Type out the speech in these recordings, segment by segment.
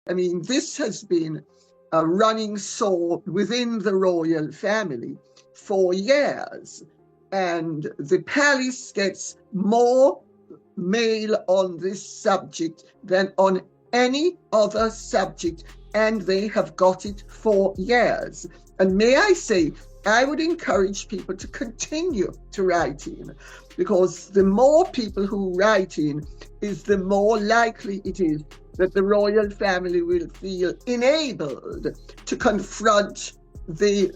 I mean, this has been a running sword within the royal family for years. And the palace gets more mail on this subject than on any other subject, and they have got it for years. And may I say, I would encourage people to continue to write in, because the more people who write in is the more likely it is that the royal family will feel enabled to confront the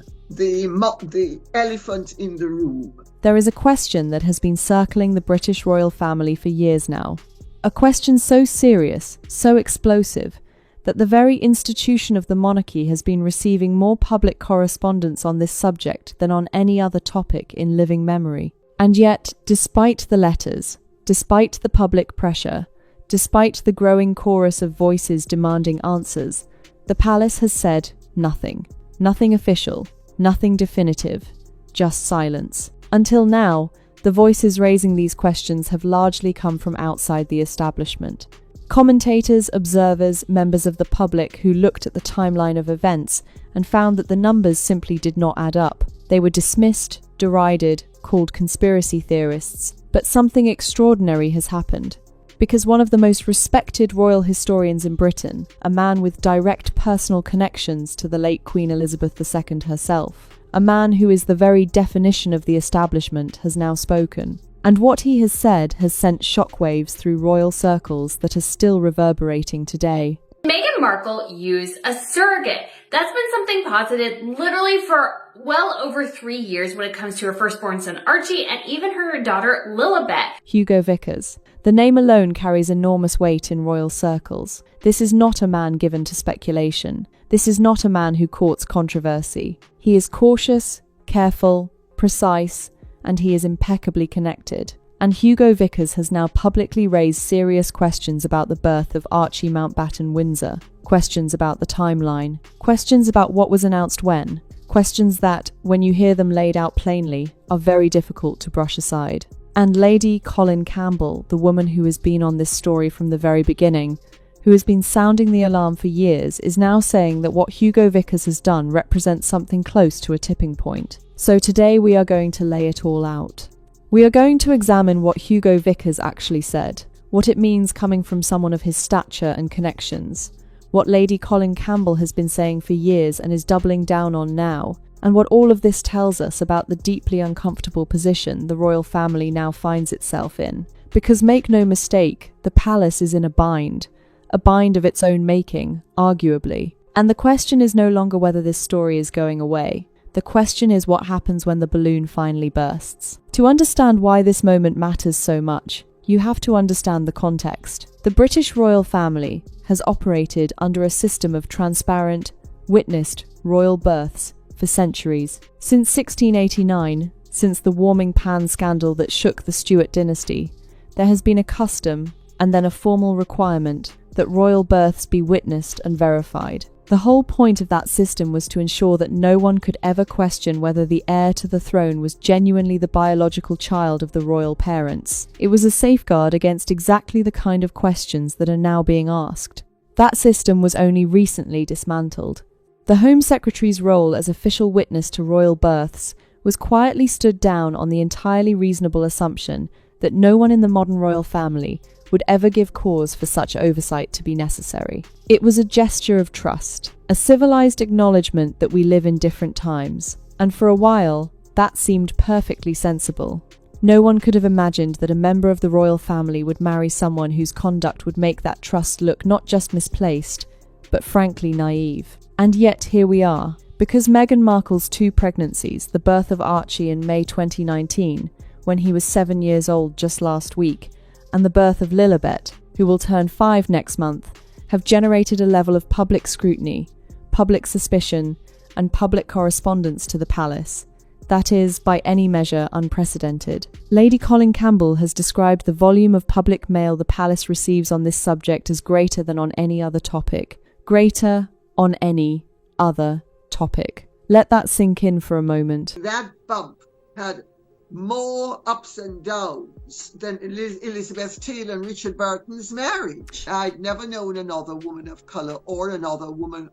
elephant in the room. There is a question that has been circling the British royal family for years now. A question so serious, so explosive, that the very institution of the monarchy has been receiving more public correspondence on this subject than on any other topic in living memory. And yet, despite the letters, despite the public pressure, despite the growing chorus of voices demanding answers, the palace has said nothing. Nothing official, nothing definitive, just silence. Until now, the voices raising these questions have largely come from outside the establishment. Commentators, observers, members of the public who looked at the timeline of events and found that the numbers simply did not add up. They were dismissed, derided, called conspiracy theorists. But something extraordinary has happened. Because one of the most respected royal historians in Britain, a man with direct personal connections to the late Queen Elizabeth II herself, a man who is the very definition of the establishment, has now spoken. And what he has said has sent shockwaves through royal circles that are still reverberating today. Meghan Markle used a surrogate. That's been something posited literally for well over 3 years when it comes to her firstborn son Archie and even her daughter Lilibet. Hugo Vickers. The name alone carries enormous weight in royal circles. This is not a man given to speculation. This is not a man who courts controversy. He is cautious, careful, precise, and he is impeccably connected. And Hugo Vickers has now publicly raised serious questions about the birth of Archie Mountbatten Windsor, questions about the timeline, questions about what was announced when, questions that, when you hear them laid out plainly, are very difficult to brush aside. And Lady Colin Campbell, the woman who has been on this story from the very beginning, who has been sounding the alarm for years, is now saying that what Hugo Vickers has done represents something close to a tipping point. So today we are going to lay it all out. We are going to examine what Hugo Vickers actually said, what it means coming from someone of his stature and connections, what Lady Colin Campbell has been saying for years and is doubling down on now, and what all of this tells us about the deeply uncomfortable position the royal family now finds itself in. Because make no mistake, the palace is in a bind of its own making, arguably. And the question is no longer whether this story is going away. The question is what happens when the balloon finally bursts. To understand why this moment matters so much, you have to understand the context. The British royal family has operated under a system of transparent, witnessed royal births for centuries. Since 1689, since the warming pan scandal that shook the Stuart dynasty, there has been a custom and then a formal requirement that royal births be witnessed and verified. The whole point of that system was to ensure that no one could ever question whether the heir to the throne was genuinely the biological child of the royal parents. It was a safeguard against exactly the kind of questions that are now being asked. That system was only recently dismantled. The Home Secretary's role as official witness to royal births was quietly stood down on the entirely reasonable assumption that no one in the modern royal family would ever give cause for such oversight to be necessary. It was a gesture of trust, a civilized acknowledgement that we live in different times, and for a while, that seemed perfectly sensible. No one could have imagined that a member of the royal family would marry someone whose conduct would make that trust look not just misplaced, but frankly naive. And yet here we are, because Meghan Markle's 2 pregnancies, the birth of Archie in May 2019, when he was 7 years old just last week, and the birth of Lilibet, who will turn 5 next month, have generated a level of public scrutiny, public suspicion, and public correspondence to the palace that is, by any measure, unprecedented. Lady Colin Campbell has described the volume of public mail the palace receives on this subject as greater than on any other topic. Greater on any other topic. Let that sink in for a moment. That bump had more ups and downs than Elizabeth Taylor and Richard Burton's marriage. I'd never known another woman of colour or another woman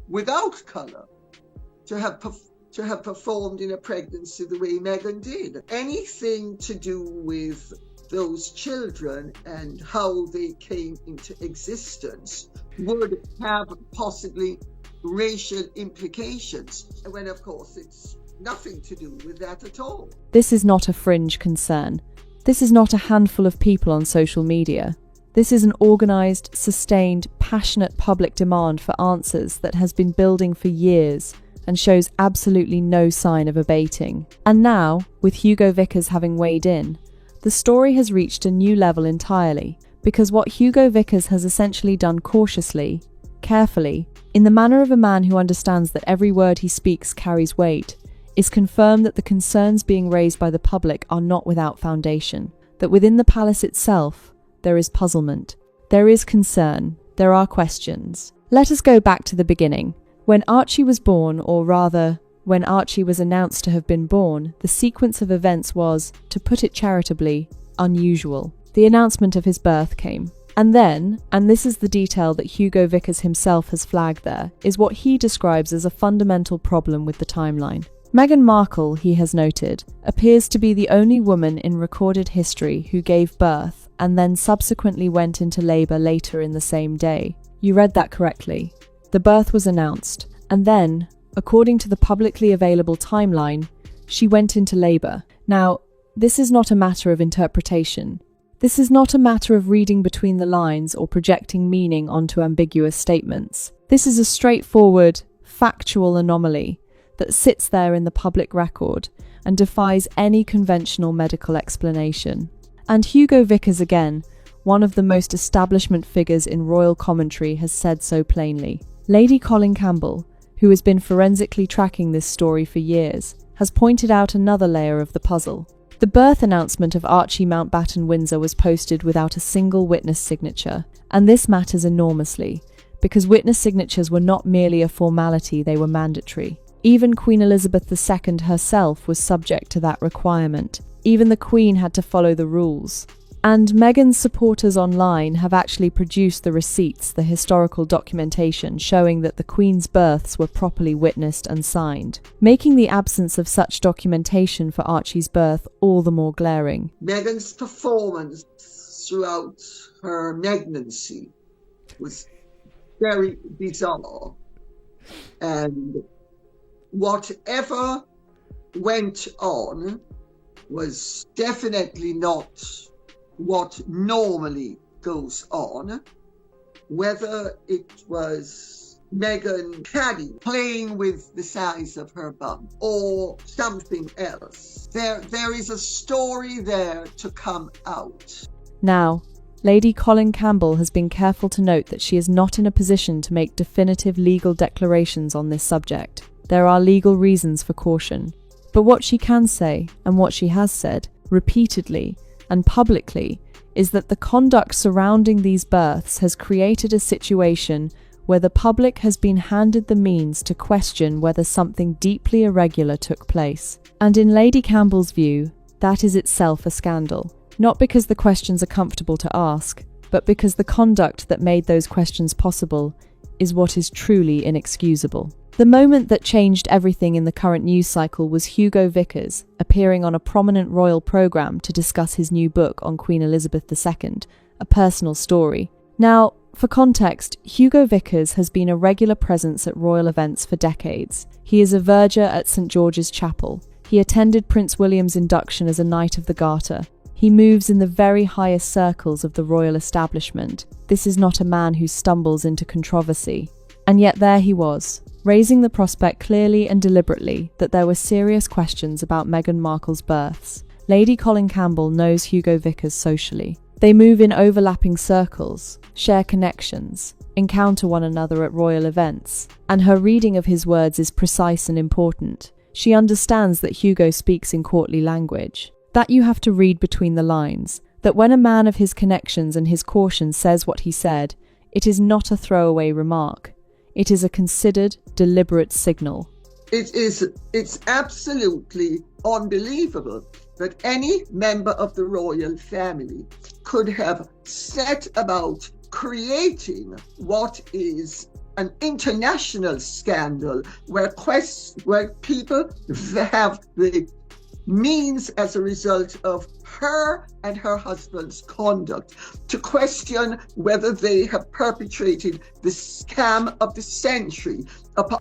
without colour to have performed in a pregnancy the way Meghan did. Anything to do with those children and how they came into existence would have possibly racial implications, when of course it's nothing to do with that at all. This is not a fringe concern. This is not a handful of people on social media. This is an organised, sustained, passionate public demand for answers that has been building for years and shows absolutely no sign of abating. And now, with Hugo Vickers having weighed in, the story has reached a new level entirely, because what Hugo Vickers has essentially done cautiously, carefully, in the manner of a man who understands that every word he speaks carries weight, is confirmed that the concerns being raised by the public are not without foundation, that within the palace itself, there is puzzlement, there is concern, there are questions. Let us go back to the beginning. When Archie was born, or rather, when Archie was announced to have been born, the sequence of events was, to put it charitably, unusual. The announcement of his birth came. And then, and this is the detail that Hugo Vickers himself has flagged there, is what he describes as a fundamental problem with the timeline. Meghan Markle, he has noted, appears to be the only woman in recorded history who gave birth and then subsequently went into labour later in the same day. You read that correctly. The birth was announced, and then, according to the publicly available timeline, she went into labour. Now, this is not a matter of interpretation. This is not a matter of reading between the lines or projecting meaning onto ambiguous statements. This is a straightforward, factual anomaly that sits there in the public record and defies any conventional medical explanation. And Hugo Vickers, again, one of the most establishment figures in royal commentary, has said so plainly. Lady Colin Campbell, who has been forensically tracking this story for years, has pointed out another layer of the puzzle. The birth announcement of Archie Mountbatten Windsor was posted without a single witness signature, and this matters enormously, because witness signatures were not merely a formality, they were mandatory. Even Queen Elizabeth II herself was subject to that requirement. Even the Queen had to follow the rules. And Meghan's supporters online have actually produced the receipts, the historical documentation showing that the Queen's births were properly witnessed and signed, making the absence of such documentation for Archie's birth all the more glaring. Meghan's performance throughout her pregnancy was very bizarre, and whatever went on was definitely not what normally goes on, whether it was Meghan Caddy playing with the size of her bum or something else. There is a story there to come out. Now, Lady Colin Campbell has been careful to note that she is not in a position to make definitive legal declarations on this subject. There are legal reasons for caution. But what she can say, and what she has said, repeatedly and publicly, is that the conduct surrounding these births has created a situation where the public has been handed the means to question whether something deeply irregular took place. And in Lady Campbell's view, that is itself a scandal. Not because the questions are comfortable to ask, but because the conduct that made those questions possible is what is truly inexcusable. The moment that changed everything in the current news cycle was Hugo Vickers appearing on a prominent royal programme to discuss his new book on Queen Elizabeth II, A Personal Story. Now, for context, Hugo Vickers has been a regular presence at royal events for decades. He is a verger at St George's Chapel. He attended Prince William's induction as a Knight of the Garter. He moves in the very highest circles of the royal establishment. This is not a man who stumbles into controversy. And yet there he was, raising the prospect clearly and deliberately that there were serious questions about Meghan Markle's births. Lady Colin Campbell knows Hugo Vickers socially. They move in overlapping circles, share connections, encounter one another at royal events, and her reading of his words is precise and important. She understands that Hugo speaks in courtly language, that you have to read between the lines, that when a man of his connections and his caution says what he said, it is not a throwaway remark. It is a considered, deliberate signal. It's absolutely unbelievable. that any member of the royal family could have set about creating what is an international scandal where people have the means as a result of her and her husband's conduct to question whether they have perpetrated the scam of the century.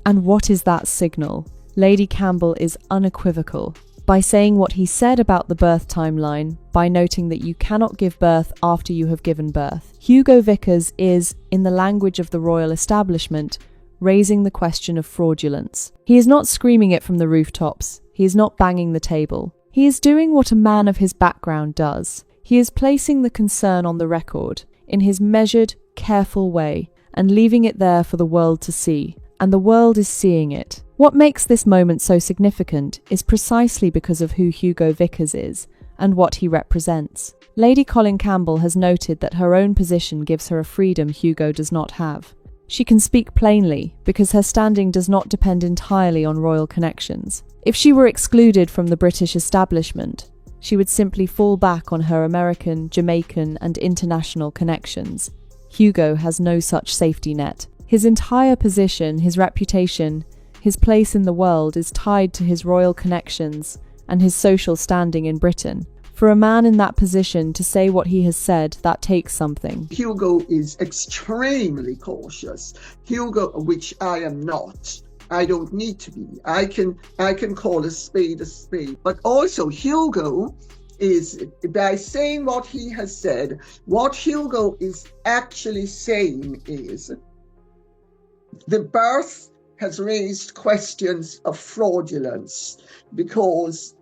And what is that signal? Lady Campbell is unequivocal. By saying what he said about the birth timeline, by noting that you cannot give birth after you have given birth, Hugo Vickers is, in the language of the royal establishment, raising the question of fraudulence. He is not screaming it from the rooftops. He is not banging the table. He is doing what a man of his background does. He is placing the concern on the record, in his measured, careful way, and leaving it there for the world to see. And the world is seeing it. What makes this moment so significant is precisely because of who Hugo Vickers is and what he represents. Lady Colin Campbell has noted that her own position gives her a freedom Hugo does not have. She can speak plainly because her standing does not depend entirely on royal connections. If she were excluded from the British establishment, she would simply fall back on her American, Jamaican, and international connections. Hugo has no such safety net. His entire position, his reputation, his place in the world is tied to his royal connections and his social standing in Britain. For a man in that position to say what he has said, that takes something. Hugo is extremely cautious. Hugo, which I am not. I don't need to be. I can call a spade a spade. But also Hugo is, by saying what he has said, what Hugo is actually saying is the birth has raised questions of fraudulence because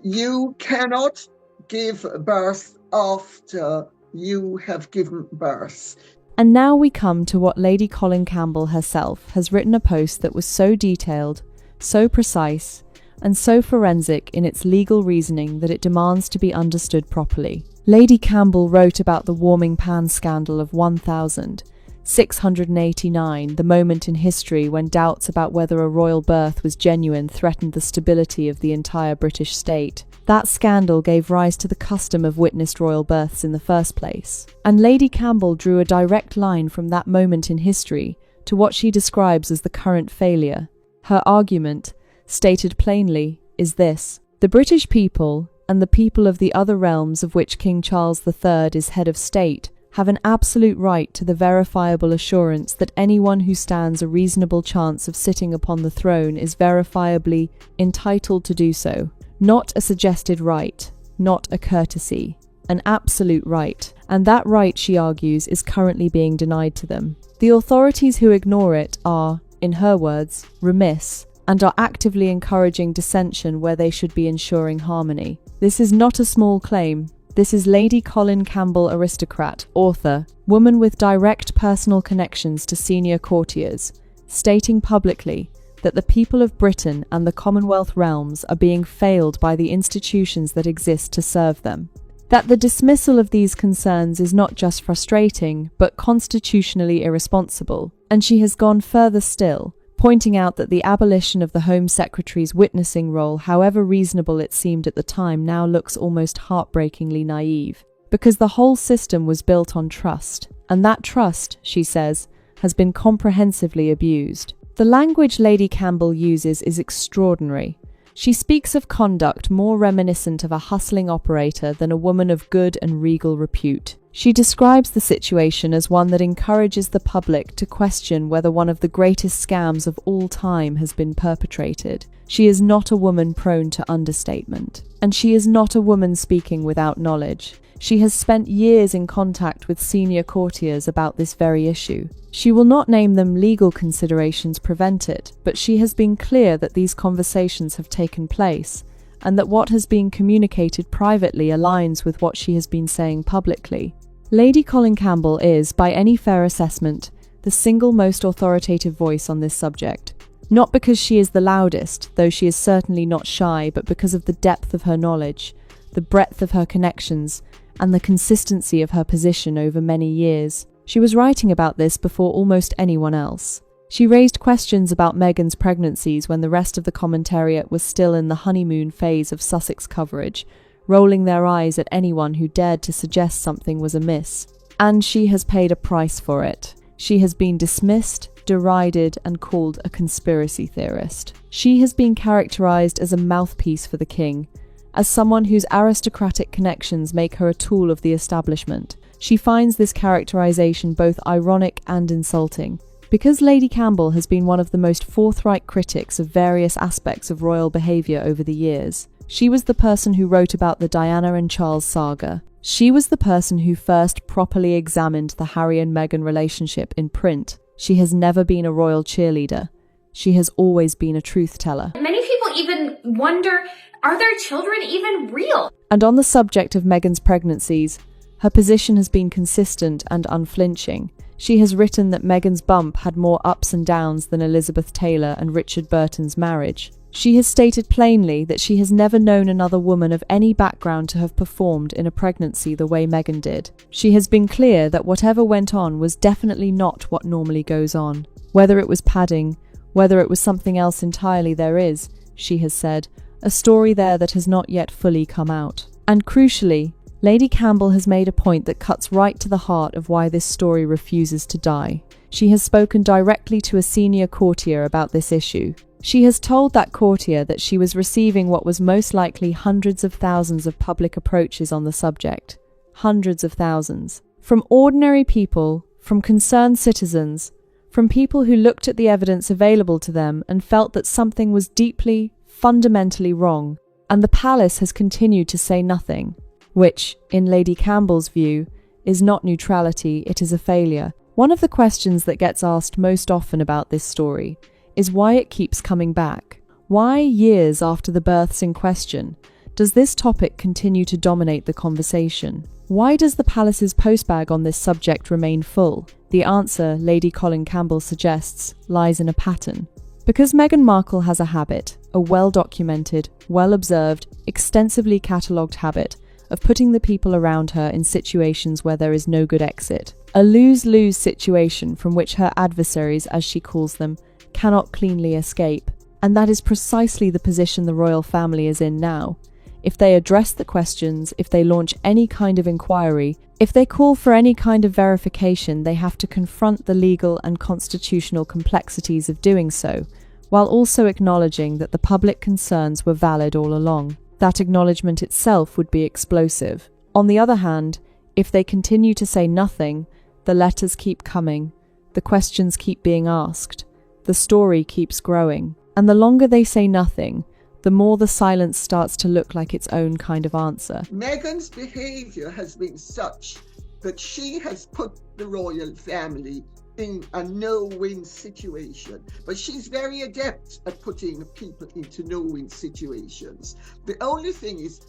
you cannot give birth after you have given birth. And now we come to what Lady Colin Campbell herself has written, a post that was so detailed, so precise, and so forensic in its legal reasoning that it demands to be understood properly. Lady Campbell wrote about the warming pan scandal of 1689, the moment in history when doubts about whether a royal birth was genuine threatened the stability of the entire British state. That scandal gave rise to the custom of witnessed royal births in the first place. And Lady Campbell drew a direct line from that moment in history to what she describes as the current failure. Her argument, stated plainly, is this: the British people, and the people of the other realms of which King Charles III is head of state, have an absolute right to the verifiable assurance that anyone who stands a reasonable chance of sitting upon the throne is verifiably entitled to do so. Not a suggested right, not a courtesy, an absolute right. And that right, she argues, is currently being denied to them. The authorities who ignore it are, in her words, remiss, and are actively encouraging dissension where they should be ensuring harmony. This is not a small claim. This is Lady Colin Campbell, aristocrat, author, woman with direct personal connections to senior courtiers, stating publicly that the people of Britain and the Commonwealth realms are being failed by the institutions that exist to serve them. That the dismissal of these concerns is not just frustrating, but constitutionally irresponsible. And she has gone further still, pointing out that the abolition of the Home Secretary's witnessing role, however reasonable it seemed at the time, now looks almost heartbreakingly naive, because the whole system was built on trust, and that trust, she says, has been comprehensively abused. The language Lady Campbell uses is extraordinary. She speaks of conduct more reminiscent of a hustling operator than a woman of good and regal repute. She describes the situation as one that encourages the public to question whether one of the greatest scams of all time has been perpetrated. She is not a woman prone to understatement. And she is not a woman speaking without knowledge. She has spent years in contact with senior courtiers about this very issue. She will not name them. Legal considerations prevent it, but she has been clear that these conversations have taken place, and that what has been communicated privately aligns with what she has been saying publicly. Lady Colin Campbell is, by any fair assessment, the single most authoritative voice on this subject. Not because she is the loudest, though she is certainly not shy, but because of the depth of her knowledge, the breadth of her connections, and the consistency of her position over many years. She was writing about this before almost anyone else. She raised questions about Meghan's pregnancies when the rest of the commentariat was still in the honeymoon phase of Sussex coverage, rolling their eyes at anyone who dared to suggest something was amiss. And she has paid a price for it. She has been dismissed, derided, and called a conspiracy theorist. She has been characterized as a mouthpiece for the king, as someone whose aristocratic connections make her a tool of the establishment. She finds this characterization both ironic and insulting. Because Lady Campbell has been one of the most forthright critics of various aspects of royal behavior over the years, she was the person who wrote about the Diana and Charles saga. She was the person who first properly examined the Harry and Meghan relationship in print. She has never been a royal cheerleader. She has always been a truth teller. Many people even wonder, are their children even real? And on the subject of Meghan's pregnancies, her position has been consistent and unflinching. She has written that Meghan's bump had more ups and downs than Elizabeth Taylor and Richard Burton's marriage. She has stated plainly that she has never known another woman of any background to have performed in a pregnancy the way Meghan did. She has been clear that whatever went on was definitely not what normally goes on. Whether it was padding, whether it was something else entirely, there is, she has said, a story there that has not yet fully come out. And crucially, Lady Campbell has made a point that cuts right to the heart of why this story refuses to die. She has spoken directly to a senior courtier about this issue. She has told that courtier that she was receiving what was most likely hundreds of thousands of public approaches on the subject. Hundreds of thousands. From ordinary people, from concerned citizens, from people who looked at the evidence available to them and felt that something was deeply, fundamentally wrong. And the palace has continued to say nothing, which, in Lady Campbell's view, is not neutrality, it is a failure. One of the questions that gets asked most often about this story is why it keeps coming back. Why, years after the births in question, does this topic continue to dominate the conversation? Why does the palace's postbag on this subject remain full? The answer, Lady Colin Campbell suggests, lies in a pattern. Because Meghan Markle has a habit, a well-documented, well-observed, extensively catalogued habit, of putting the people around her in situations where there is no good exit. A lose-lose situation from which her adversaries, as she calls them, cannot cleanly escape. And that is precisely the position the royal family is in now. If they address the questions, if they launch any kind of inquiry, if they call for any kind of verification, they have to confront the legal and constitutional complexities of doing so, while also acknowledging that the public concerns were valid all along. That acknowledgement itself would be explosive. On the other hand, if they continue to say nothing, the letters keep coming, the questions keep being asked, the story keeps growing, and the longer they say nothing, the more the silence starts to look like its own kind of answer. Meghan's behavior has been such that she has put the royal family in a no-win situation. But she's very adept at putting people into no-win situations. The only thing is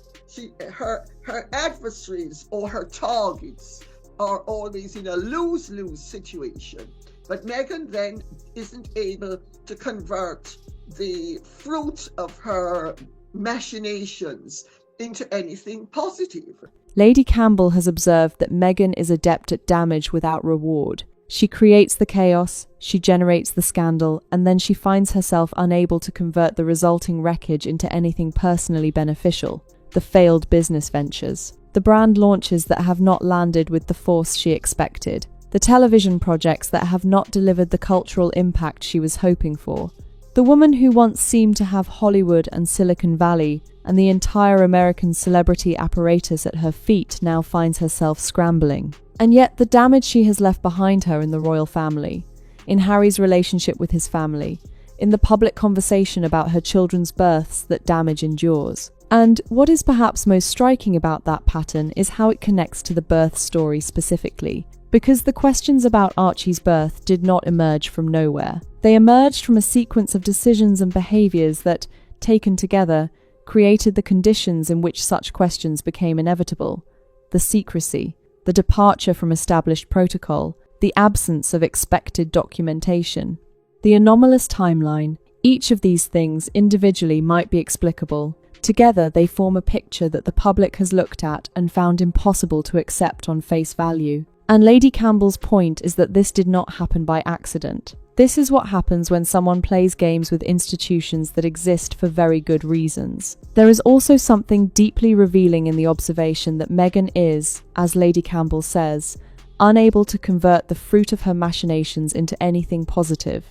her adversaries or her targets are always in a lose-lose situation. But Meghan then isn't able to convert the fruit of her machinations into anything positive. Lady Campbell has observed that Meghan is adept at damage without reward. She creates the chaos, she generates the scandal, and then she finds herself unable to convert the resulting wreckage into anything personally beneficial. The failed business ventures. The brand launches that have not landed with the force she expected. The television projects that have not delivered the cultural impact she was hoping for. The woman who once seemed to have Hollywood and Silicon Valley and the entire American celebrity apparatus at her feet now finds herself scrambling. And yet the damage she has left behind her in the royal family, in Harry's relationship with his family, in the public conversation about her children's births, that damage endures. And what is perhaps most striking about that pattern is how it connects to the birth story specifically. Because the questions about Archie's birth did not emerge from nowhere. They emerged from a sequence of decisions and behaviours that, taken together, created the conditions in which such questions became inevitable. The secrecy, the departure from established protocol, the absence of expected documentation, the anomalous timeline. Each of these things individually might be explicable. Together they form a picture that the public has looked at and found impossible to accept on face value. And Lady Campbell's point is that this did not happen by accident. This is what happens when someone plays games with institutions that exist for very good reasons. There is also something deeply revealing in the observation that Meghan is, as Lady Campbell says, unable to convert the fruit of her machinations into anything positive,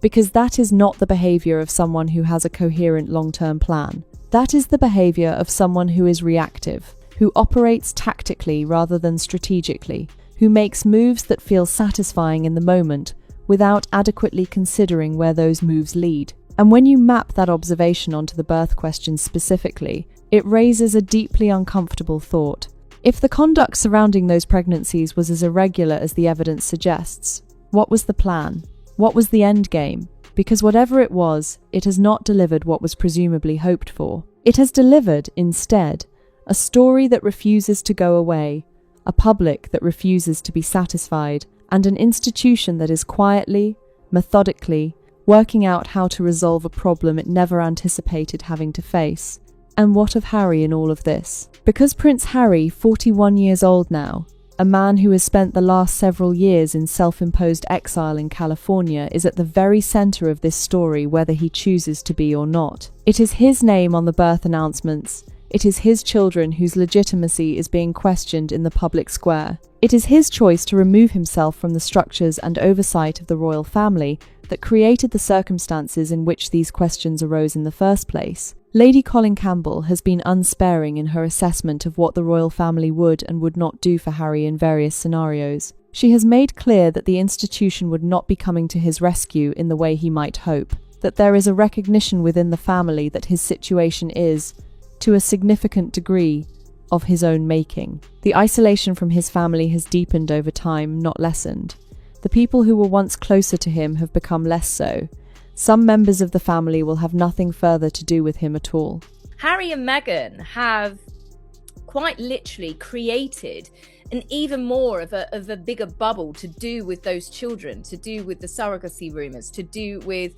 because that is not the behavior of someone who has a coherent long-term plan. That is the behavior of someone who is reactive, who operates tactically rather than strategically, who makes moves that feel satisfying in the moment without adequately considering where those moves lead. And when you map that observation onto the birth question specifically, it raises a deeply uncomfortable thought. If the conduct surrounding those pregnancies was as irregular as the evidence suggests, what was the plan? What was the end game? Because whatever it was, it has not delivered what was presumably hoped for. It has delivered, instead, a story that refuses to go away, a public that refuses to be satisfied, and an institution that is quietly, methodically, working out how to resolve a problem it never anticipated having to face. And what of Harry in all of this? Because Prince Harry, 41 years old now, a man who has spent the last several years in self-imposed exile in California, is at the very center of this story whether he chooses to be or not. It is his name on the birth announcements. It is his children whose legitimacy is being questioned in the public square. It is his choice to remove himself from the structures and oversight of the royal family that created the circumstances in which these questions arose in the first place. Lady Colin Campbell has been unsparing in her assessment of what the royal family would and would not do for Harry in various scenarios. She has made clear that the institution would not be coming to his rescue in the way he might hope, that there is a recognition within the family that his situation is, to a significant degree, of his own making. The isolation from his family has deepened over time, not lessened. The people who were once closer to him have become less so. Some members of the family will have nothing further to do with him at all. Harry and Meghan have quite literally created an even more of a bigger bubble to do with those children, to do with the surrogacy rumours, to do with,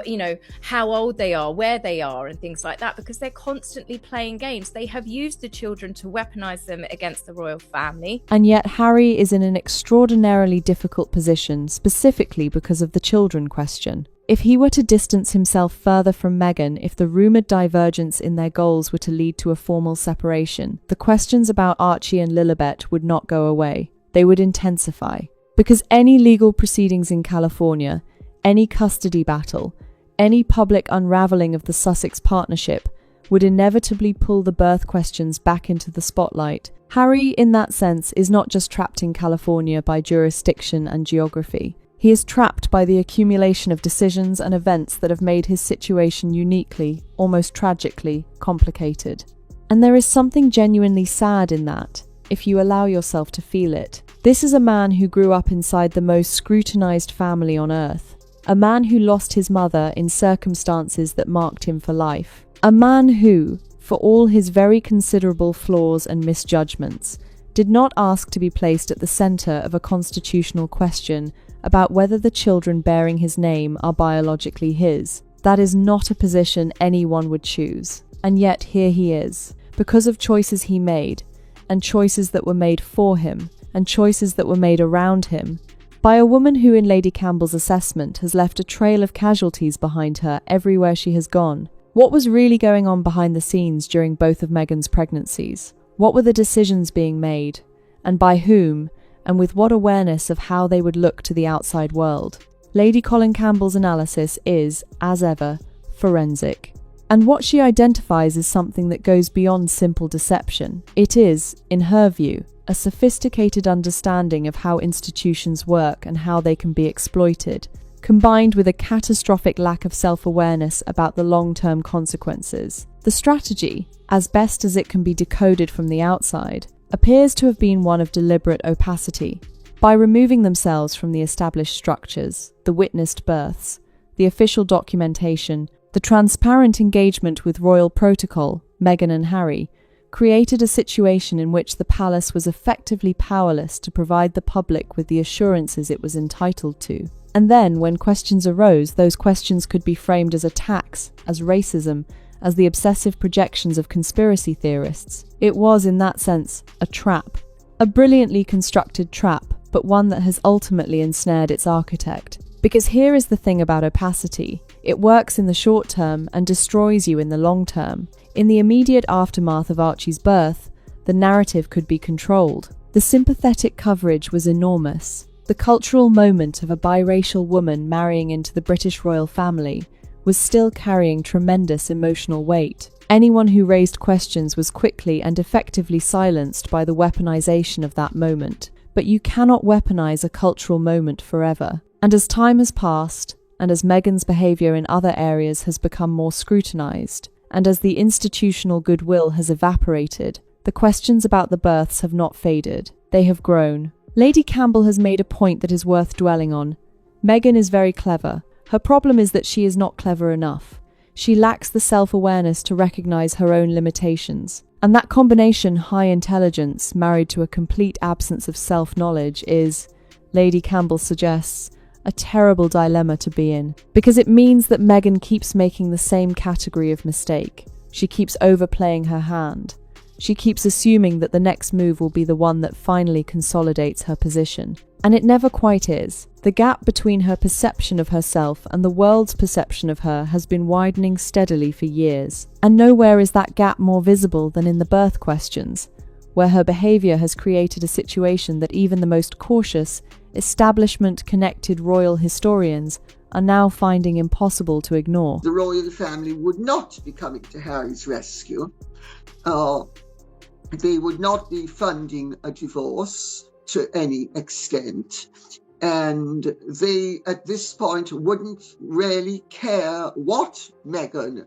you know, how old they are, where they are, and things like that, because they're constantly playing games. They have used the children to weaponise them against the royal family. And yet Harry is in an extraordinarily difficult position, specifically because of the children question. If he were to distance himself further from Meghan, if the rumoured divergence in their goals were to lead to a formal separation, the questions about Archie and Lilibet would not go away. They would intensify. Because any legal proceedings in California, any custody battle, any public unravelling of the Sussex partnership would inevitably pull the birth questions back into the spotlight. Harry, in that sense, is not just trapped in California by jurisdiction and geography. He is trapped by the accumulation of decisions and events that have made his situation uniquely, almost tragically, complicated. And there is something genuinely sad in that, if you allow yourself to feel it. This is a man who grew up inside the most scrutinized family on earth. A man who lost his mother in circumstances that marked him for life. A man who, for all his very considerable flaws and misjudgments, did not ask to be placed at the center of a constitutional question about whether the children bearing his name are biologically his. That is not a position anyone would choose. And yet here he is, because of choices he made, and choices that were made for him, and choices that were made around him, by a woman who, in Lady Campbell's assessment, has left a trail of casualties behind her everywhere she has gone. What was really going on behind the scenes during both of Meghan's pregnancies? What were the decisions being made? And by whom? And with what awareness of how they would look to the outside world? Lady Colin Campbell's analysis is, as ever, forensic. And what she identifies is something that goes beyond simple deception. It is, in her view, a sophisticated understanding of how institutions work and how they can be exploited, combined with a catastrophic lack of self-awareness about the long-term consequences. The strategy, as best as it can be decoded from the outside, appears to have been one of deliberate opacity. By removing themselves from the established structures, the witnessed births, the official documentation, the transparent engagement with royal protocol, Meghan and Harry created a situation in which the palace was effectively powerless to provide the public with the assurances it was entitled to. And then, when questions arose, those questions could be framed as attacks, as racism, as the obsessive projections of conspiracy theorists. It was, in that sense, a trap. A brilliantly constructed trap, but one that has ultimately ensnared its architect. Because here is the thing about opacity. It works in the short term and destroys you in the long term. In the immediate aftermath of Archie's birth, the narrative could be controlled. The sympathetic coverage was enormous. The cultural moment of a biracial woman marrying into the British royal family was still carrying tremendous emotional weight. Anyone who raised questions was quickly and effectively silenced by the weaponization of that moment. But you cannot weaponize a cultural moment forever. And as time has passed, and as Meghan's behavior in other areas has become more scrutinized, and as the institutional goodwill has evaporated, the questions about the births have not faded. They have grown. Lady Campbell has made a point that is worth dwelling on. Meghan is very clever. Her problem is that she is not clever enough. She lacks the self-awareness to recognize her own limitations. And that combination, high intelligence married to a complete absence of self-knowledge, is, Lady Campbell suggests, a terrible dilemma to be in. Because it means that Meghan keeps making the same category of mistake. She keeps overplaying her hand. She keeps assuming that the next move will be the one that finally consolidates her position. And it never quite is. The gap between her perception of herself and the world's perception of her has been widening steadily for years. And nowhere is that gap more visible than in the birth questions, where her behavior has created a situation that even the most cautious, establishment-connected royal historians are now finding impossible to ignore. The royal family would not be coming to Harry's rescue. They would not be funding a divorce to any extent. And they, at this point, wouldn't really care what Meghan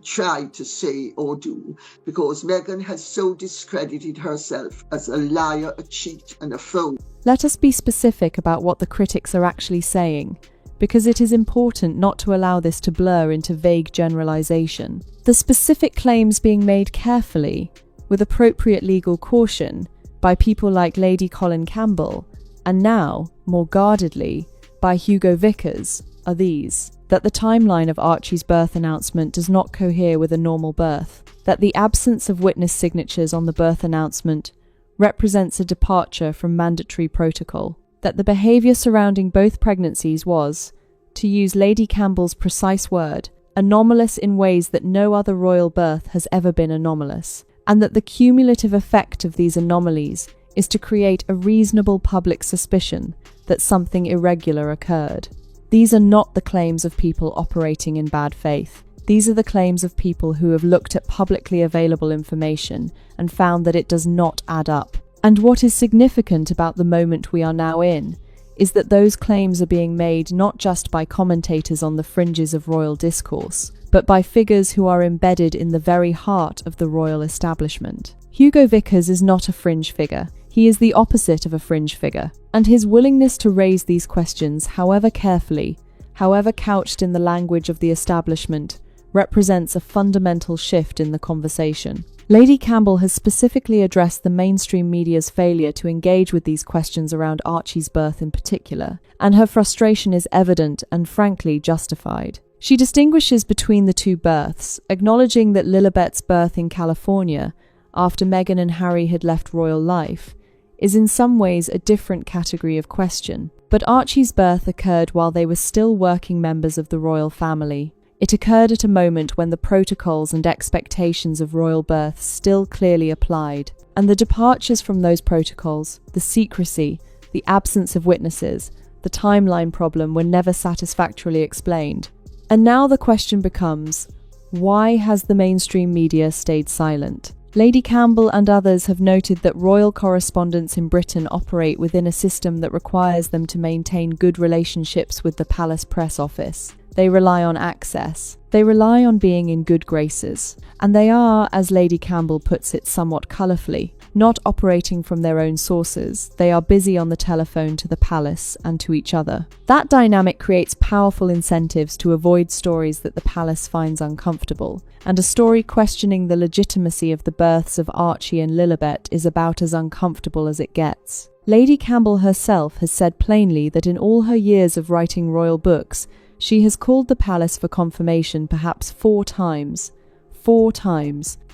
tried to say or do, because Meghan has so discredited herself as a liar, a cheat, and a fool. Let us be specific about what the critics are actually saying, because it is important not to allow this to blur into vague generalization. The specific claims being made carefully, with appropriate legal caution, by people like Lady Colin Campbell, and now, more guardedly, by Hugo Vickers, are these: that the timeline of Archie's birth announcement does not cohere with a normal birth, that the absence of witness signatures on the birth announcement represents a departure from mandatory protocol, that the behaviour surrounding both pregnancies was, to use Lady Campbell's precise word, anomalous in ways that no other royal birth has ever been anomalous, and that the cumulative effect of these anomalies is to create a reasonable public suspicion that something irregular occurred. These are not the claims of people operating in bad faith. These are the claims of people who have looked at publicly available information and found that it does not add up. And what is significant about the moment we are now in is that those claims are being made not just by commentators on the fringes of royal discourse, but by figures who are embedded in the very heart of the royal establishment. Hugo Vickers is not a fringe figure. He is the opposite of a fringe figure, and his willingness to raise these questions, however carefully, however couched in the language of the establishment, represents a fundamental shift in the conversation. Lady Campbell has specifically addressed the mainstream media's failure to engage with these questions around Archie's birth in particular, and her frustration is evident and frankly justified. She distinguishes between the two births, acknowledging that Lilibet's birth in California, after Meghan and Harry had left royal life, is in some ways a different category of question. But Archie's birth occurred while they were still working members of the royal family. It occurred at a moment when the protocols and expectations of royal births still clearly applied, and the departures from those protocols, the secrecy, the absence of witnesses, the timeline problem were never satisfactorily explained. And now the question becomes, why has the mainstream media stayed silent? Lady Campbell and others have noted that royal correspondents in Britain operate within a system that requires them to maintain good relationships with the palace press office. They rely on access. They rely on being in good graces. And they are, as Lady Campbell puts it somewhat colourfully, not operating from their own sources. They are busy on the telephone to the palace and to each other. That dynamic creates powerful incentives to avoid stories that the palace finds uncomfortable. And a story questioning the legitimacy of the births of Archie and Lilibet is about as uncomfortable as it gets. Lady Campbell herself has said plainly that in all her years of writing royal books, she has called the palace for confirmation perhaps 4 times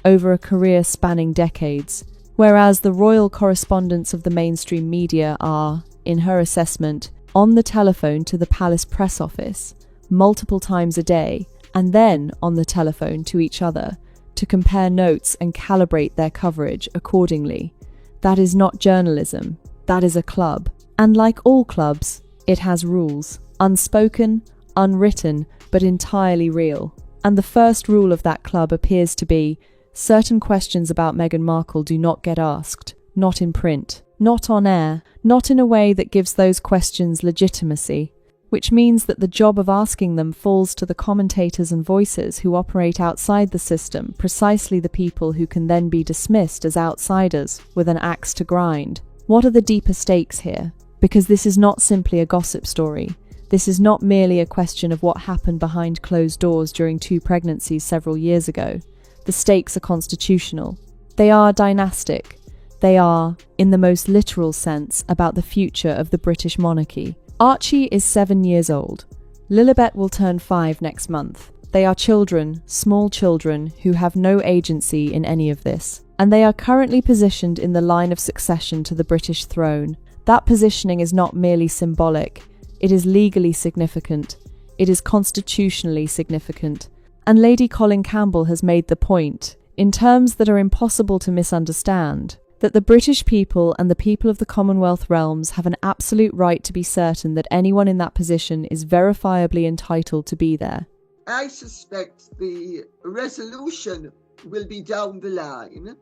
over a career spanning decades, whereas the royal correspondents of the mainstream media are, in her assessment, on the telephone to the palace press office multiple times a day, and then on the telephone to each other to compare notes and calibrate their coverage accordingly. That is not journalism, that is a club. And like all clubs, it has rules, unspoken, unwritten, but entirely real. And the first rule of that club appears to be, certain questions about Meghan Markle do not get asked, not in print, not on air, not in a way that gives those questions legitimacy, which means that the job of asking them falls to the commentators and voices who operate outside the system, precisely the people who can then be dismissed as outsiders with an axe to grind. What are the deeper stakes here? Because this is not simply a gossip story. This is not merely a question of what happened behind closed doors during 2 pregnancies several years ago. The stakes are constitutional. They are dynastic. They are, in the most literal sense, about the future of the British monarchy. Archie is 7 years old. Lilibet will turn 5 next month. They are children, small children, who have no agency in any of this. And they are currently positioned in the line of succession to the British throne. That positioning is not merely symbolic. It is legally significant. It is constitutionally significant. And Lady Colin Campbell has made the point, in terms that are impossible to misunderstand, that the British people and the people of the Commonwealth realms have an absolute right to be certain that anyone in that position is verifiably entitled to be there. I suspect the resolution will be down the line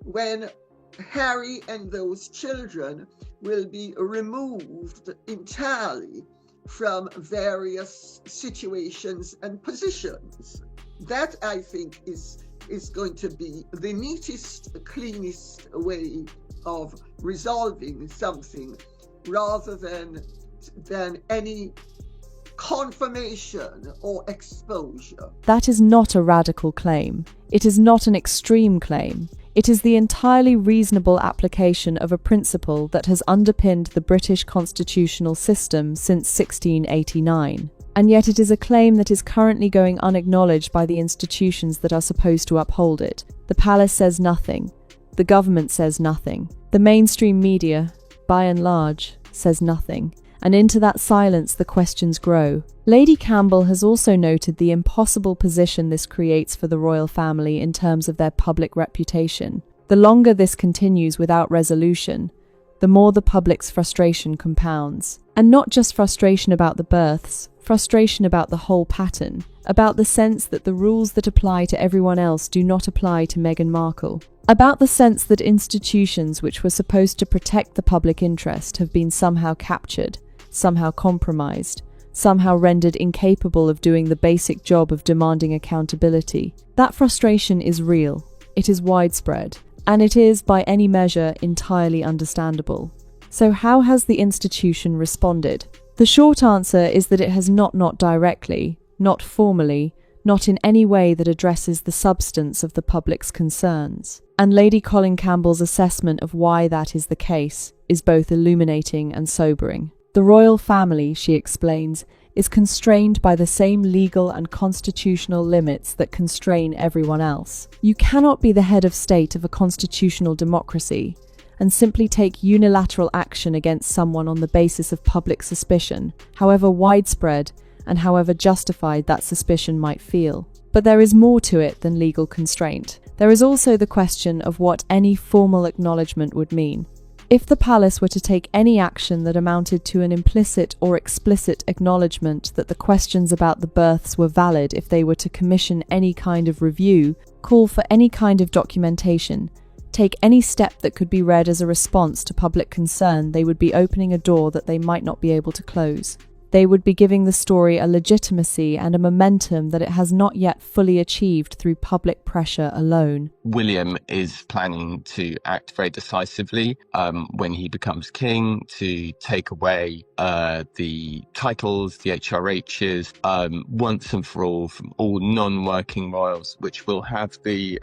when Harry and those children will be removed entirely from various situations and positions. That, I think, is going to be the neatest, cleanest way of resolving something, rather than any confirmation or exposure. That is not a radical claim. It is not an extreme claim. It is the entirely reasonable application of a principle that has underpinned the British constitutional system since 1689. And yet it is a claim that is currently going unacknowledged by the institutions that are supposed to uphold it. The palace says nothing. The government says nothing. The mainstream media, by and large, says nothing. And into that silence the questions grow. Lady Campbell has also noted the impossible position this creates for the royal family in terms of their public reputation. The longer this continues without resolution, the more the public's frustration compounds. And not just frustration about the births, frustration about the whole pattern, about the sense that the rules that apply to everyone else do not apply to Meghan Markle, about the sense that institutions which were supposed to protect the public interest have been somehow captured, somehow compromised, somehow rendered incapable of doing the basic job of demanding accountability. That frustration is real, it is widespread, and it is, by any measure, entirely understandable. So how has the institution responded? The short answer is that it has not directly, not formally, not in any way that addresses the substance of the public's concerns. And Lady Colin Campbell's assessment of why that is the case is both illuminating and sobering. The royal family, she explains, is constrained by the same legal and constitutional limits that constrain everyone else. You cannot be the head of state of a constitutional democracy and simply take unilateral action against someone on the basis of public suspicion, however widespread and however justified that suspicion might feel. But there is more to it than legal constraint. There is also the question of what any formal acknowledgement would mean. If the palace were to take any action that amounted to an implicit or explicit acknowledgement that the questions about the births were valid, if they were to commission any kind of review, call for any kind of documentation, take any step that could be read as a response to public concern, they would be opening a door that they might not be able to close. They would be giving the story a legitimacy and a momentum that it has not yet fully achieved through public pressure alone. William is planning to act very decisively when he becomes king to take away the titles, the HRHs, once and for all from all non-working royals, which will have the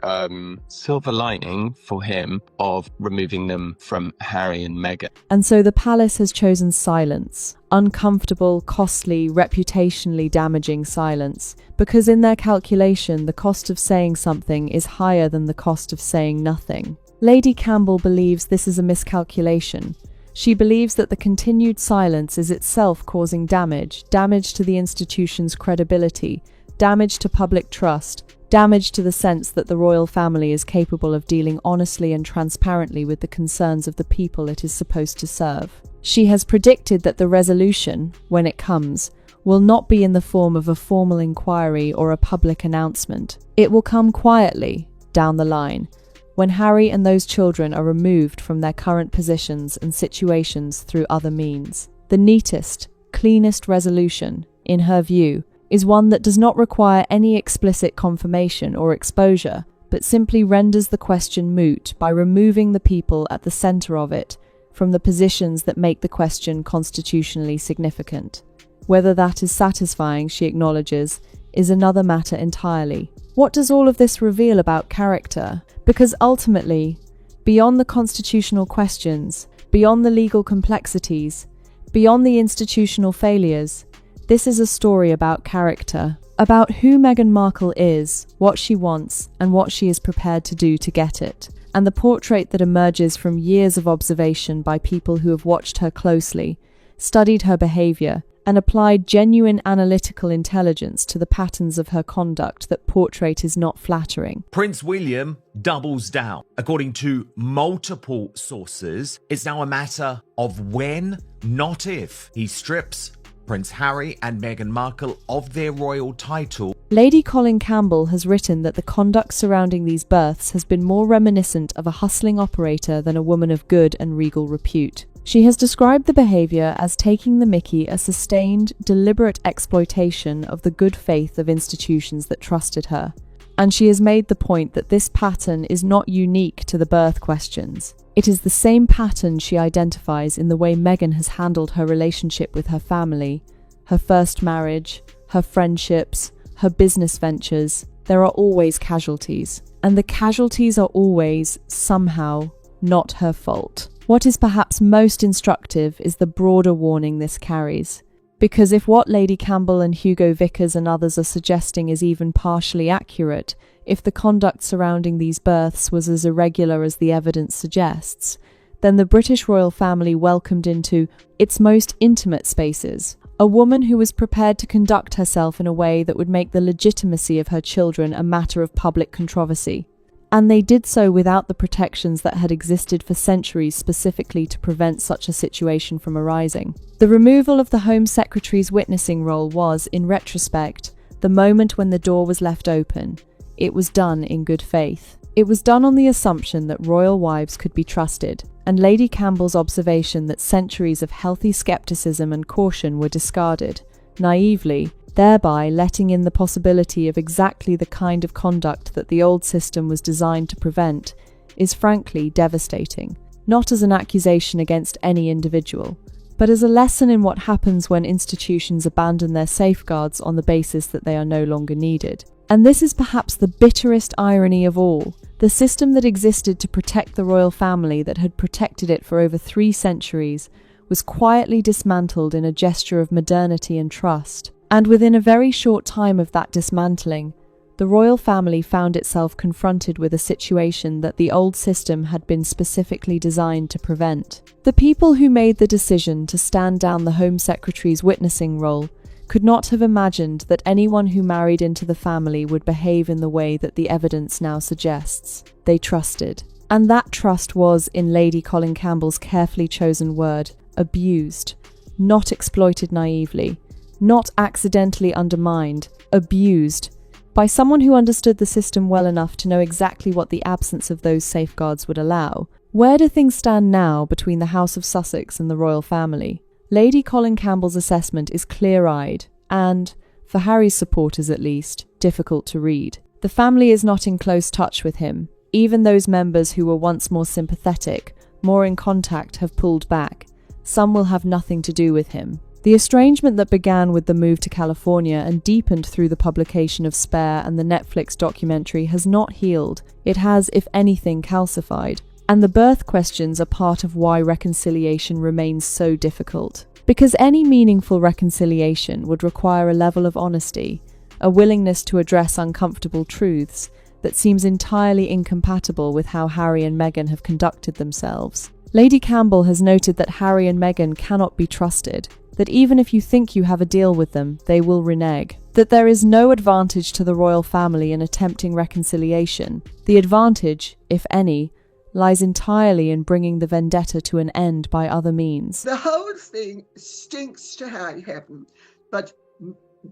silver lining for him of removing them from Harry and Meghan. And so the palace has chosen silence. Uncomfortable, costly, reputationally damaging silence, because in their calculation the cost of saying something is higher than the cost of saying nothing. Lady Campbell believes this is a miscalculation. She believes that the continued silence is itself causing damage to the institution's credibility, damage to public trust, damage to the sense that the royal family is capable of dealing honestly and transparently with the concerns of the people it is supposed to serve. She has predicted that the resolution, when it comes, will not be in the form of a formal inquiry or a public announcement. It will come quietly, down the line, when Harry and those children are removed from their current positions and situations through other means. The neatest, cleanest resolution, in her view, is one that does not require any explicit confirmation or exposure, but simply renders the question moot by removing the people at the centre of it from the positions that make the question constitutionally significant. Whether that is satisfying, she acknowledges, is another matter entirely. What does all of this reveal about character? Because ultimately, beyond the constitutional questions, beyond the legal complexities, beyond the institutional failures, this is a story about character, about who Meghan Markle is, what she wants, and what she is prepared to do to get it. And the portrait that emerges from years of observation by people who have watched her closely, studied her behaviour, and applied genuine analytical intelligence to the patterns of her conduct that portrait is not flattering. Prince William doubles down. According to multiple sources, it's now a matter of when, not if, he strips Prince Harry and Meghan Markle of their royal title. Lady Colin Campbell has written that the conduct surrounding these births has been more reminiscent of a hustling operator than a woman of good and regal repute. She has described the behaviour as taking the mickey, a sustained, deliberate exploitation of the good faith of institutions that trusted her. And she has made the point that this pattern is not unique to the birth questions. It is the same pattern she identifies in the way Meghan has handled her relationship with her family, her first marriage, her friendships, her business ventures. There are always casualties, and the casualties are always, somehow, not her fault. What is perhaps most instructive is the broader warning this carries. Because if what Lady Campbell and Hugo Vickers and others are suggesting is even partially accurate, if the conduct surrounding these births was as irregular as the evidence suggests, then the British royal family welcomed into its most intimate spaces a woman who was prepared to conduct herself in a way that would make the legitimacy of her children a matter of public controversy. And they did so without the protections that had existed for centuries specifically to prevent such a situation from arising. The removal of the Home Secretary's witnessing role was, in retrospect, the moment when the door was left open. It was done in good faith. It was done on the assumption that royal wives could be trusted, and Lady Campbell's observation that centuries of healthy skepticism and caution were discarded, naively, thereby letting in the possibility of exactly the kind of conduct that the old system was designed to prevent, is frankly devastating, not as an accusation against any individual, but as a lesson in what happens when institutions abandon their safeguards on the basis that they are no longer needed. And this is perhaps the bitterest irony of all. The system that existed to protect the royal family, that had protected it for over 3 centuries, was quietly dismantled in a gesture of modernity and trust. And within a very short time of that dismantling, the royal family found itself confronted with a situation that the old system had been specifically designed to prevent. The people who made the decision to stand down the Home Secretary's witnessing role could not have imagined that anyone who married into the family would behave in the way that the evidence now suggests. They trusted. And that trust was, in Lady Colin Campbell's carefully chosen word, abused, not exploited naively, not accidentally undermined, abused, by someone who understood the system well enough to know exactly what the absence of those safeguards would allow. Where do things stand now between the House of Sussex and the royal family? Lady Colin Campbell's assessment is clear-eyed and, for Harry's supporters at least, difficult to read. The family is not in close touch with him. Even those members who were once more sympathetic, more in contact, have pulled back. Some will have nothing to do with him. The estrangement that began with the move to California and deepened through the publication of Spare and the Netflix documentary has not healed. It has, if anything, calcified. And the birth questions are part of why reconciliation remains so difficult. Because any meaningful reconciliation would require a level of honesty, a willingness to address uncomfortable truths, that seems entirely incompatible with how Harry and Meghan have conducted themselves. Lady Campbell has noted that Harry and Meghan cannot be trusted, that even if you think you have a deal with them, they will renege, that there is no advantage to the royal family in attempting reconciliation. The advantage, if any, lies entirely in bringing the vendetta to an end by other means. The whole thing stinks to high heaven, but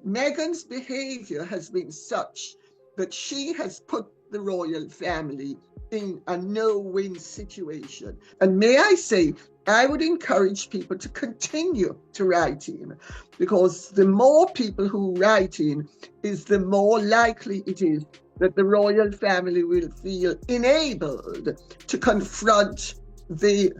Meghan's behaviour has been such that she has put the royal family in a no-win situation. And may I say, I would encourage people to continue to write in, because the more people who write in is the more likely it is that the royal family will feel enabled to confront the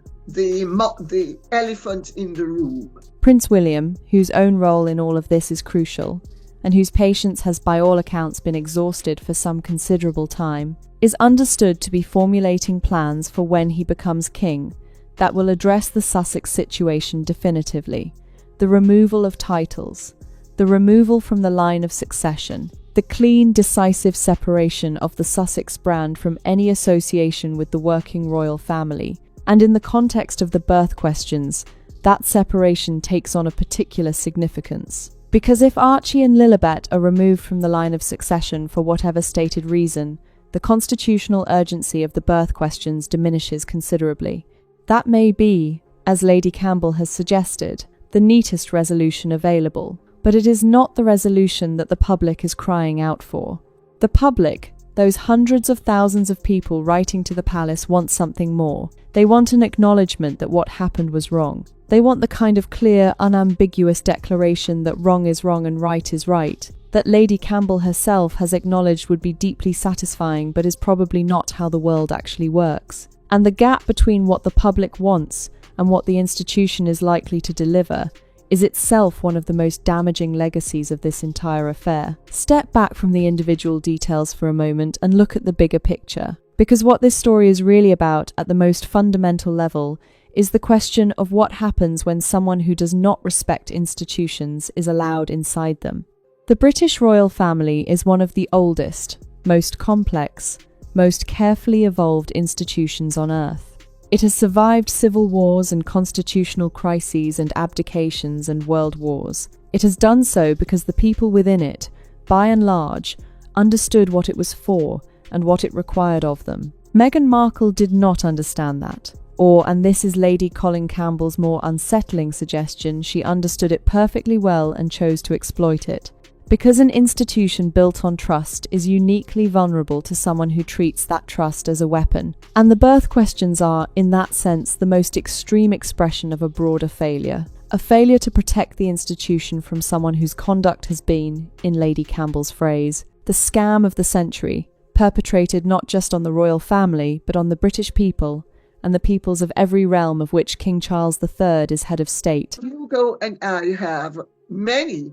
elephant in the room. Prince William, whose own role in all of this is crucial, and whose patience has by all accounts been exhausted for some considerable time, is understood to be formulating plans for when he becomes king that will address the Sussex situation definitively: the removal of titles, the removal from the line of succession, the clean, decisive separation of the Sussex brand from any association with the working royal family. And in the context of the birth questions, that separation takes on a particular significance. Because if Archie and Lilibet are removed from the line of succession for whatever stated reason, the constitutional urgency of the birth questions diminishes considerably. That may be, as Lady Campbell has suggested, the neatest resolution available, but it is not the resolution that the public is crying out for. The public, those hundreds of thousands of people writing to the palace, want something more. They want an acknowledgement that what happened was wrong. They want the kind of clear, unambiguous declaration that wrong is wrong and right is right, that Lady Campbell herself has acknowledged would be deeply satisfying but is probably not how the world actually works. And the gap between what the public wants and what the institution is likely to deliver is itself one of the most damaging legacies of this entire affair. Step back from the individual details for a moment and look at the bigger picture. Because what this story is really about at the most fundamental level is the question of what happens when someone who does not respect institutions is allowed inside them. The British royal family is one of the oldest, most complex, most carefully evolved institutions on earth. It has survived civil wars and constitutional crises and abdications and world wars. It has done so because the people within it, by and large, understood what it was for and what it required of them. Meghan Markle did not understand that. Or, and this is Lady Colin Campbell's more unsettling suggestion, she understood it perfectly well and chose to exploit it. Because an institution built on trust is uniquely vulnerable to someone who treats that trust as a weapon. And the birth questions are, in that sense, the most extreme expression of a broader failure. A failure to protect the institution from someone whose conduct has been, in Lady Campbell's phrase, the scam of the century, perpetrated not just on the royal family, but on the British people, and the peoples of every realm of which King Charles III is head of state. Hugo and I have many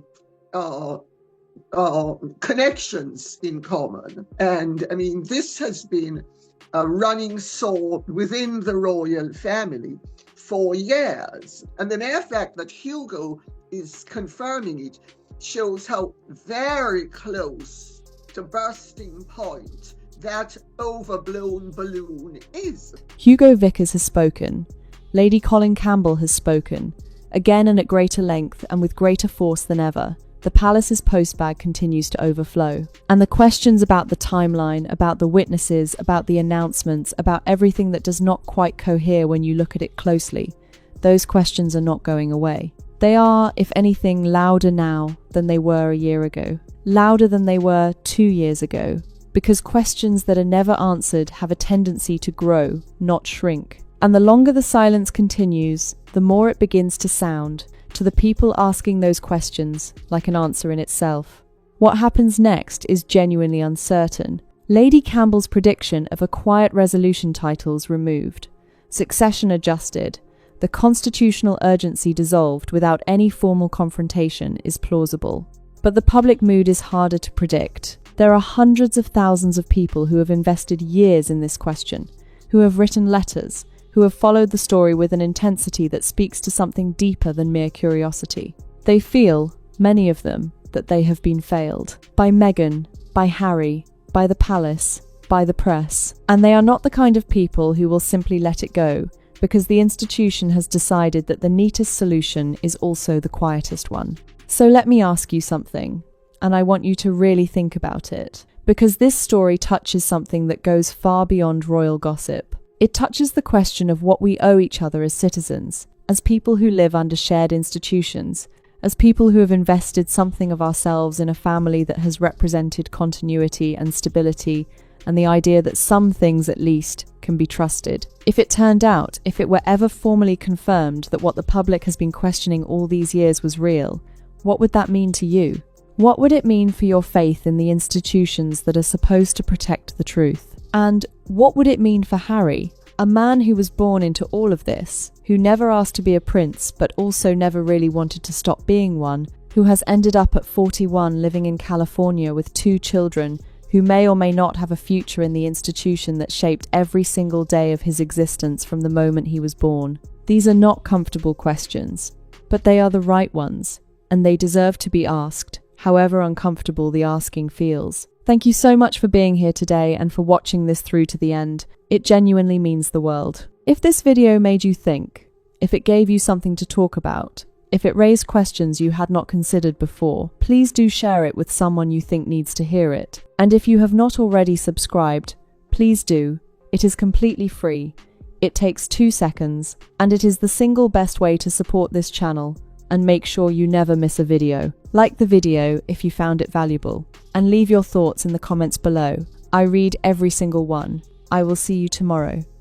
connections in common. And I mean, this has been a running sword within the royal family for years. And the mere fact that Hugo is confirming it shows how very close to bursting point that overblown balloon is. Hugo Vickers has spoken. Lady Colin Campbell has spoken, again and at greater length and with greater force than ever. The palace's postbag continues to overflow. And the questions about the timeline, about the witnesses, about the announcements, about everything that does not quite cohere when you look at it closely, those questions are not going away. They are, if anything, louder now than they were a year ago, louder than they were 2 years ago, because questions that are never answered have a tendency to grow, not shrink. And the longer the silence continues, the more it begins to sound, to the people asking those questions, like an answer in itself. What happens next is genuinely uncertain. Lady Campbell's prediction of a quiet resolution titles removed, succession adjusted, the constitutional urgency dissolved without any formal confrontation is plausible. But the public mood is harder to predict. There are hundreds of thousands of people who have invested years in this question, who have written letters, who have followed the story with an intensity that speaks to something deeper than mere curiosity. They feel, many of them, that they have been failed. By Meghan, by Harry, by the palace, by the press, and they are not the kind of people who will simply let it go, because the institution has decided that the neatest solution is also the quietest one. So let me ask you something, and I want you to really think about it, because this story touches something that goes far beyond royal gossip. It touches the question of what we owe each other as citizens, as people who live under shared institutions, as people who have invested something of ourselves in a family that has represented continuity and stability, and the idea that some things at least can be trusted. If it were ever formally confirmed that what the public has been questioning all these years was real, what would that mean to you? What would it mean for your faith in the institutions that are supposed to protect the truth? And what would it mean for Harry, a man who was born into all of this, who never asked to be a prince but also never really wanted to stop being one, who has ended up at 41 living in California with 2 children, who may or may not have a future in the institution that shaped every single day of his existence from the moment he was born? These are not comfortable questions, but they are the right ones, and they deserve to be asked, however uncomfortable the asking feels. Thank you so much for being here today and for watching this through to the end. It genuinely means the world. If this video made you think, if it gave you something to talk about, if it raised questions you had not considered before, please do share it with someone you think needs to hear it. And if you have not already subscribed, please do. It is completely free. It takes 2 seconds, and it is the single best way to support this channel and make sure you never miss a video. Like the video if you found it valuable, and leave your thoughts in the comments below. I read every single one. I will see you tomorrow.